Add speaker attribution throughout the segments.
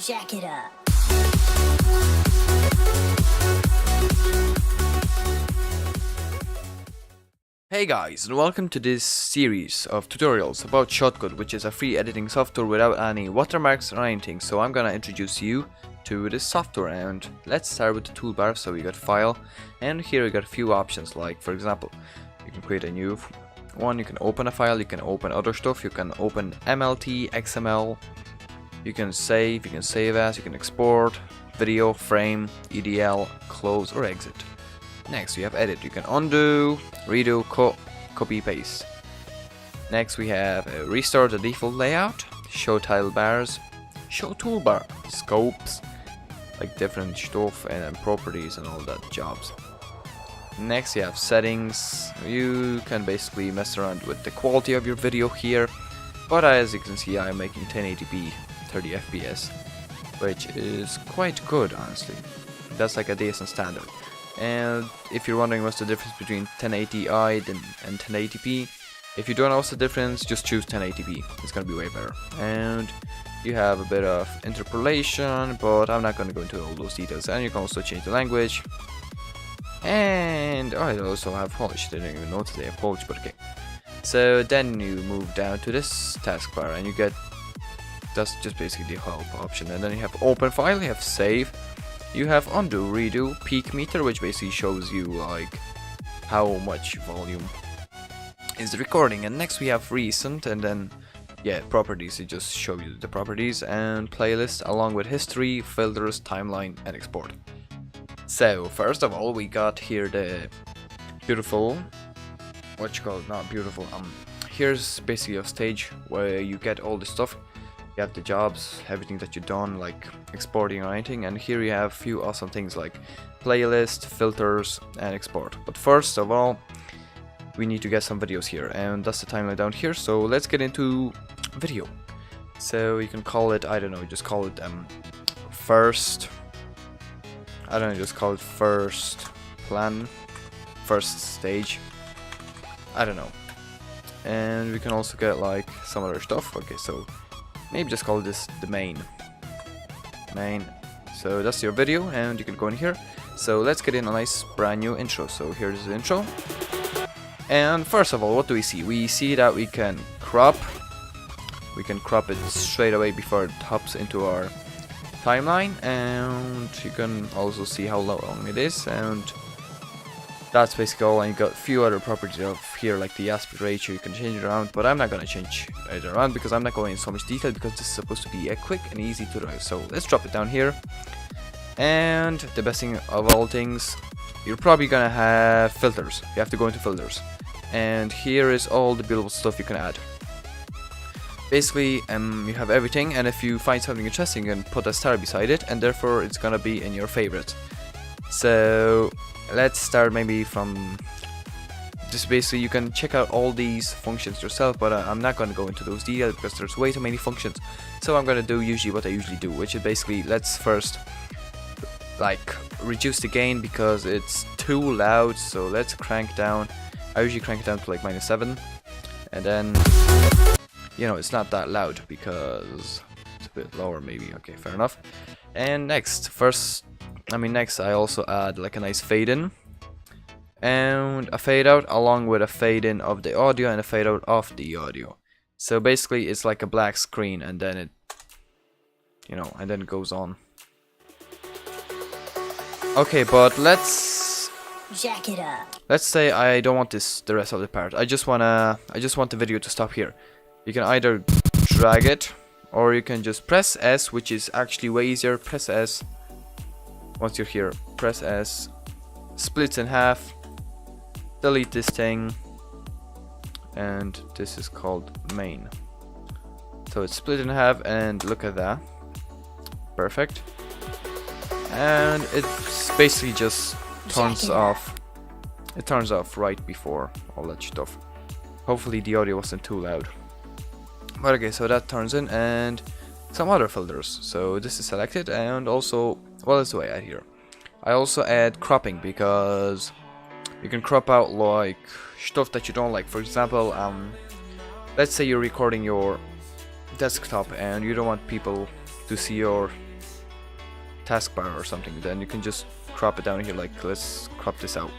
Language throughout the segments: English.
Speaker 1: Jack it up.
Speaker 2: Hey guys, and welcome to this series of tutorials about Shotcut, which is a free editing software without any watermarks or anything. So I'm gonna introduce you to this software, and let's start with the toolbar. So we got file, and here we got a few options, like for example, you can create a new one, you can open a file, you can open other stuff, you can open MLT, XML, you can save as, you can export, video, frame, EDL, close or exit. Next we have edit, you can undo, redo, copy, paste. Next we have restore the default layout, show title bars, show toolbar, scopes, like different stuff and then properties and all that jobs. Next you have settings, you can basically mess around with the quality of your video here, but as you can see I'm making 1080p 30 FPS, which is quite good honestly. That's like a decent standard. And if you're wondering what's the difference between 1080i and 1080p, if you don't know what's the difference, just choose 1080p, it's gonna be way better. And you have a bit of interpolation, but I'm not gonna go into all those details. And you can also change the language. And I also have Polish, I didn't even know today I have Polish, but okay. So then you move down to this taskbar and you get, that's just basically the help option. And then you have open file, you have save, you have undo, redo, peak meter, which basically shows you like how much volume is the recording. And next we have recent, and then yeah, properties, it just show you the properties, and playlist along with history, filters, timeline and export. So first of all we got here the beautiful, what you call it, not beautiful, here's basically a stage where you get all the stuff. You have the jobs, everything that you've done, like exporting or anything, and here you have a few awesome things like playlist, filters and export. But first of all we need to get some videos here, and that's the timeline down here. So let's get into video. So you can call it, I don't know, just call it first, I don't know, just call it first plan, first stage, I don't know. And we can also get like some other stuff. Okay, so maybe just call this the main. So that's your video, and you can go in here. So let's get in a nice brand new intro. So here's the intro. And first of all, what do we see? We see that we can crop it straight away before it hops into our timeline, and you can also see how long it is, and that's basically all. And you got a few other properties of here, like the aspect ratio, you can change it around, but I'm not gonna change it around because I'm not going in so much detail, because this is supposed to be a quick and easy tutorial. So let's drop it down here. And the best thing of all things, you're probably gonna have filters. You have to go into filters, and here is all the beautiful stuff you can add. Basically you have everything, and if you find something interesting you can put a star beside it, and therefore it's gonna be in your favorite. So let's start maybe from just basically, you can check out all these functions yourself, but I'm not going to go into those details because there's way too many functions. So I'm going to do usually what I usually do, which is basically, let's first like reduce the gain because it's too loud. So let's crank down, I usually crank it down to like -7, and then you know it's not that loud because it's a bit lower maybe. Okay, fair enough. And next I also add like a nice fade in and a fade out, along with a fade in of the audio and a fade out of the audio. So basically it's like a black screen, and then it, you know, and then it goes on. Okay, but let's
Speaker 1: Jack it up.
Speaker 2: Let's say I don't want the rest of the part. I just want the video to stop here. You can either drag it, or you can just press S, which is actually way easier. Press S. Once you're here, press S, splits in half, delete this thing, and this is called main. So it's split in half, and look at that. Perfect. And it basically just turns off. It turns off right before all that stuff. Hopefully the audio wasn't too loud. But okay, so that turns in, and some other filters. So this is selected, and also, well, that's the way I add here. I also add cropping, because you can crop out like stuff that you don't like. For example, let's say you're recording your desktop and you don't want people to see your taskbar or something, then you can just crop it down here. Like, let's crop this out,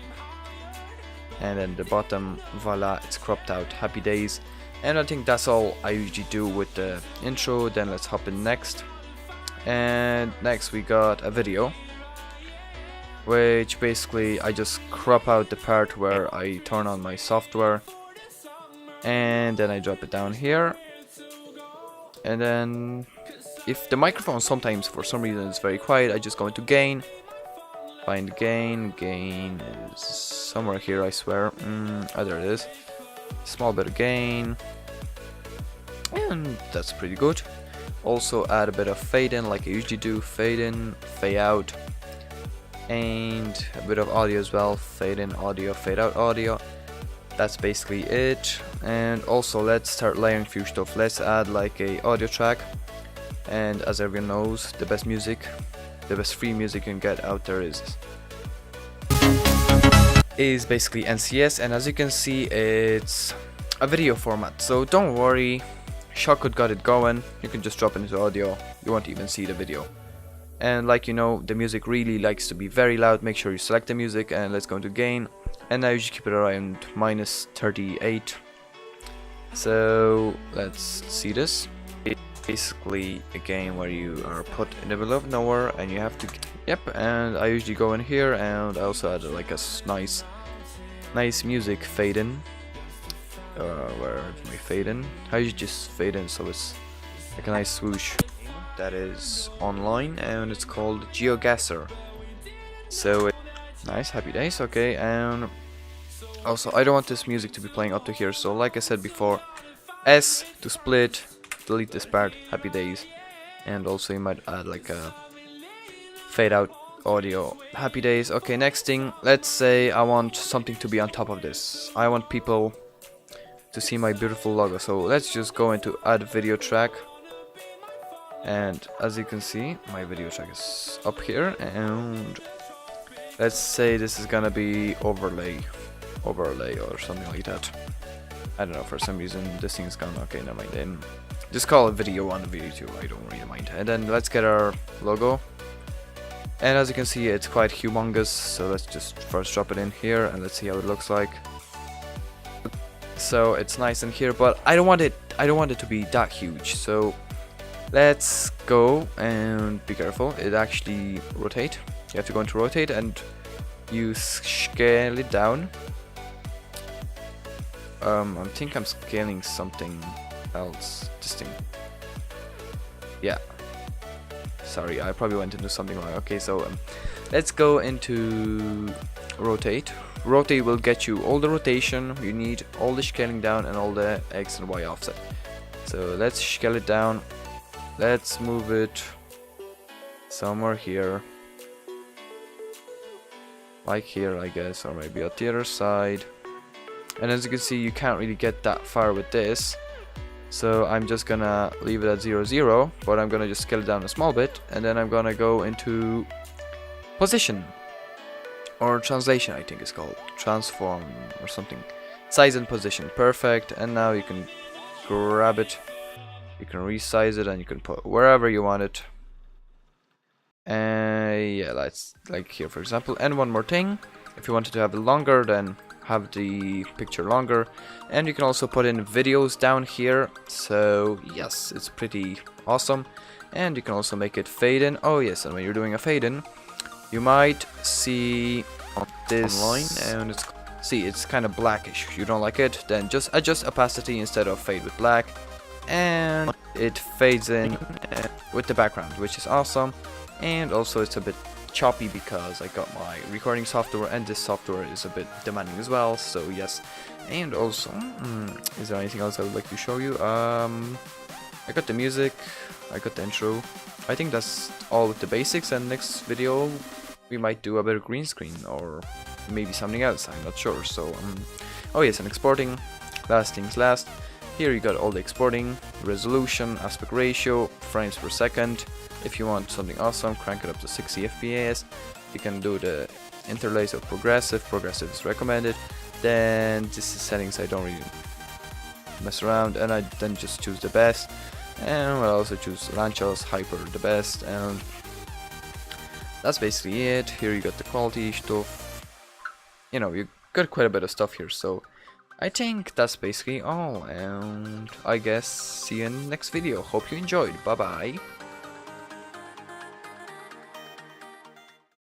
Speaker 2: and then the bottom, voila, it's cropped out. Happy days. And I think that's all I usually do with the intro. Then let's hop in next. And next we got a video, which basically I just crop out the part where I turn on my software, and then I drop it down here. And then if the microphone sometimes for some reason is very quiet, I just go into gain, find gain. Gain is somewhere here, I swear. Oh, there it is. Small bit of gain, and that's pretty good. Also add a bit of fade in, like I usually do. Fade in, fade out, and a bit of audio as well. Fade in audio, fade out audio. That's basically it. And also let's start layering a few stuff. Let's add like a audio track, and as everyone knows, the best music, the best free music you can get out there is basically NCS, and as you can see, it's a video format, so don't worry, Shotcut got it going. You can just drop it into audio, you won't even see the video. And like you know, the music really likes to be very loud. Make sure you select the music, and let's go into gain, and now you should keep it around -38. So let's see this. Basically a game where you are put in the middle of nowhere and you have to, yep, and I usually go in here, and I also add like a nice music fade in. Where's my fade in? I usually just fade in so it's like a nice swoosh. That is online, and it's called GeoGuessr. So nice, happy days. Okay, and also I don't want this music to be playing up to here, so like I said before, S to split, delete this part, happy days. And also you might add like a fade out audio, happy days. Okay, next thing, let's say I want something to be on top of this. I want people to see my beautiful logo, so let's just go into add video track, and as you can see, my video track is up here, and let's say this is gonna be overlay or something like that. I don't know, for some reason this thing's gone. Okay, never mind, then just call it video 1, video 2, I don't really mind. And then let's get our logo, and as you can see, it's quite humongous, so let's just first drop it in here and let's see how it looks like. So it's nice in here, but I don't want it to be that huge, so let's go and be careful. It actually rotate. You have to go into rotate and you scale it down. I think I'm scaling something else. This thing. Yeah. Sorry, I probably went into something wrong. Okay, so let's go into rotate. Rotate will get you all the rotation you need, all the scaling down, and all the X and Y offset. So let's scale it down. Let's move it somewhere here, like here, I guess, or maybe at the other side. And as you can see, you can't really get that far with this, so I'm just gonna leave it at 0, 0, but I'm gonna just scale it down a small bit, and then I'm gonna go into position, or translation, I think it's called, transform or something, size and position, perfect. And now you can grab it, you can resize it, and you can put wherever you want it. Yeah, let's, like here for example. And one more thing, if you wanted to have it longer, then have the picture longer, and you can also put in videos down here. So yes, it's pretty awesome. And you can also make it fade in. Oh yes, and when you're doing a fade in, you might see this online, and it's kind of blackish. If you don't like it, then just adjust opacity instead of fade with black, and it fades in with the background, which is awesome. And also it's a bit choppy because I got my recording software, and this software is a bit demanding as well, so yes. And also, is there anything else I would like to show you? I got the music, I got the intro. I think that's all with the basics, and next video we might do a bit of green screen or maybe something else, I'm not sure. So oh yes, and exporting, last things last. Here you got all the exporting, resolution, aspect ratio, frames per second. If you want something awesome, crank it up to 60 FPS. You can do the interlace of progressive is recommended. Then this is settings I don't really mess around, and I then just choose the best. And I'll also choose Lanchos, Hyper the best, and that's basically it. Here you got the quality stuff. You know, you got quite a bit of stuff here, so I think that's basically all, and I guess see you in the next video. Hope you enjoyed. Bye bye.